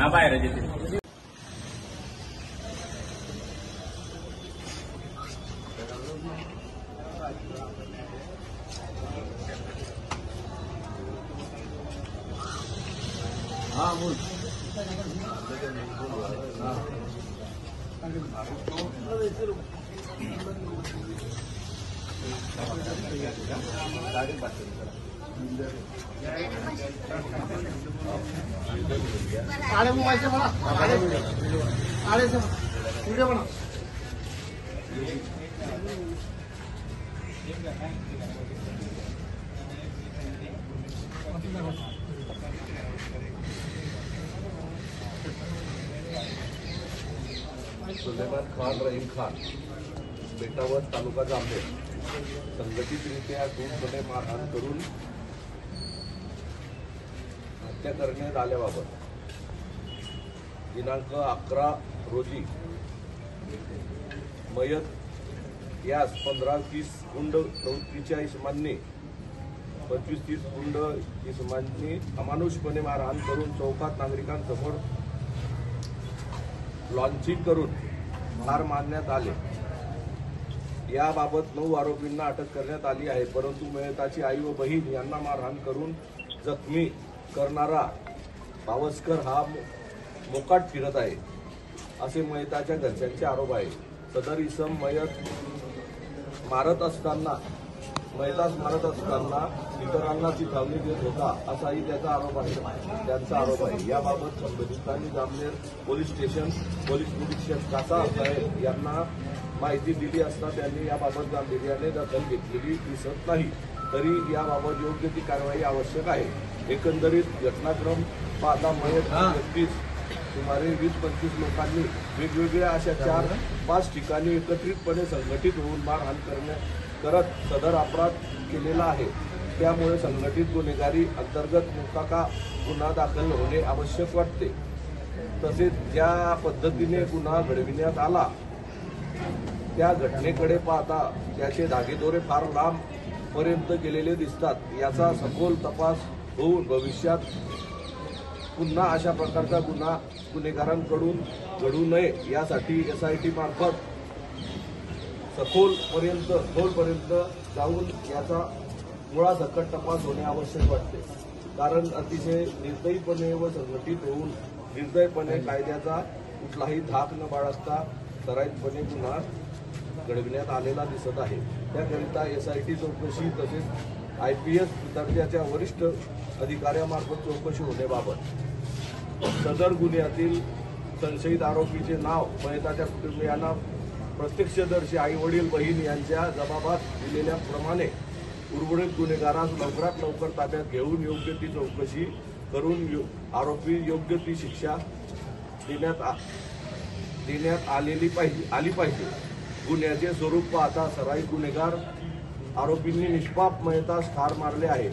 हा बाहेर येते हा बोल आड़े मोबाइल से बना आड़े से वीडियो बना सुलेमान खान रहीम खान बेटावर तालुका जामनेर संघटितरित्या गुटपणे मारहाण करून हत्या करण्यात आल्याबाबत दिनांक 11 रोजी मयत यास 15-20 गुंड प्रवृत्तीच्या इसमांनी 25-30 गुंड इसमांनी अमानुषपणे मारहाण करून चौकात नागरिकांसमोर लॉन्चिंग करून ठार मारण्यात आले। याबाबत 9 आरोपींना अटक करण्यात आली आहे, परंतु मयताची आई व बहीण यांना मारहाण करून जखमी करणारा पावसकर हा मोकाट फिरत आहे असे मयताच्या घरच्यांचे आरोप आहे। सदर इसम मयतास मारत असताना इतरांना चिथावणी देत होता असाही त्यांचा आरोप आहे। याबाबत संबंधितांनी जामनेर पोलीस स्टेशन पोलीस निरीक्षक कासा साहेब यांना माहिती दिली असता त्यांनी याबाबत गांभीर्याने दखल घेतलेली दिसत नाही, तरी याबाबत योग्य ती कारवाई आवश्यक आहे। एकंदरीत घटनाक्रम पाहता मयत व्यक्तीस सुमारे 20-25 लोकांनी वेगवेगळ्या अशा 4-5 ठिकाणी एकत्रितपणे संघटित होऊन मारहाण करत सदर अपराध केलेला आहे। त्यामुळे संघटित गुन्हेगारी अंतर्गत मोकाका गुन्हा दाखल होणे आवश्यक वाटते। तसेच ज्या पद्धतीने गुन्हा घडविण्यात आला त्या घटनेकडे पाहता त्याचे धागेदोरे फार लांब पर्यंत गेलेले दिसतात। याचा सखोल तपास होऊन भविष्यात पुन्हा अशा प्रकारचा गुन्हा गुन्हेगारांकडून घडू नये यासाठी SIT मार्फत खोलपर्यंत जाऊन याचा मुळासकट तपास होणे आवश्यक वाटते। कारण अतिशय निर्दयीपणे व संघटित होऊन निर्दयपणे कायद्याचा कुठलाही धाक न बाळगता सराईतपणे गुन्हा घडविण्यात आलेला दिसत आहे। त्याकरिता SIT चौकशी तसेच IPS दर्जाच्या वरिष्ठ अधिकाऱ्यामार्फत चौकशी होण्याबाबत सदर गुन्ह्यातील संशयित आरोपीचे नाव मयताच्या कुटुंबियांना प्रत्यक्षदर्शी आई वडील बहीण यांच्या जबाबात दिलेल्याप्रमाणे उर्वरित गुन्हेगारास लवकरात लवकर ताब्यात घेऊन योग्य ती चौकशी करून आरोपी योग्य ती शिक्षा देण्यात आली पाहिजे। गुन्ह्याचे स्वरूप पाहता सराईत गुन्हेगार आरोपींनी निष्पाप मयतास ठार मारले आहे,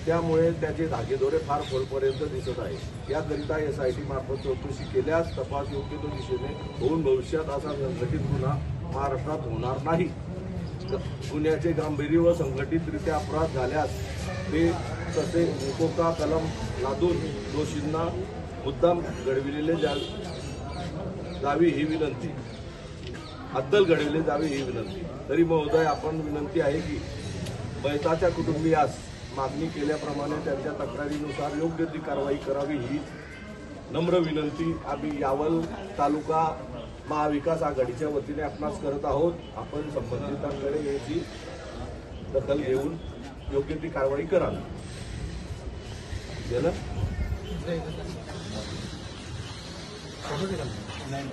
त्यामुळे त्याचे धागेदोरे फार खोलपर्यंत दिसत आहे। याकरिता SIT मार्फत चौकशी केल्यास तपास योग्य तो दिशेने होऊन भविष्यात असा संघटित गुन्हा महाराष्ट्रात होणार नाही। गुन्ह्याचे गांभीर्य व संघटितरित्या अपराध झाल्यास ते तसे मोकोका कलम लादून दोषींना मुद्दाम घडविलेले जावी ही विनंती अद्दल घडविले जावे ही विनंती। तरी महोदय आपण विनंती आहे की मयताच्या कुटुंबियास मागणी केल्याप्रमाणे त्यांच्या तक्रारीनुसार योग्य ती कारवाई करावी ही नम्र विनंती आम्ही यावल तालुका महाविकास आघाडीच्या वतीने आपणास करत आहोत। आपण संबंधितांकडे याची दखल घेऊन योग्य ती कारवाई करावी। नाही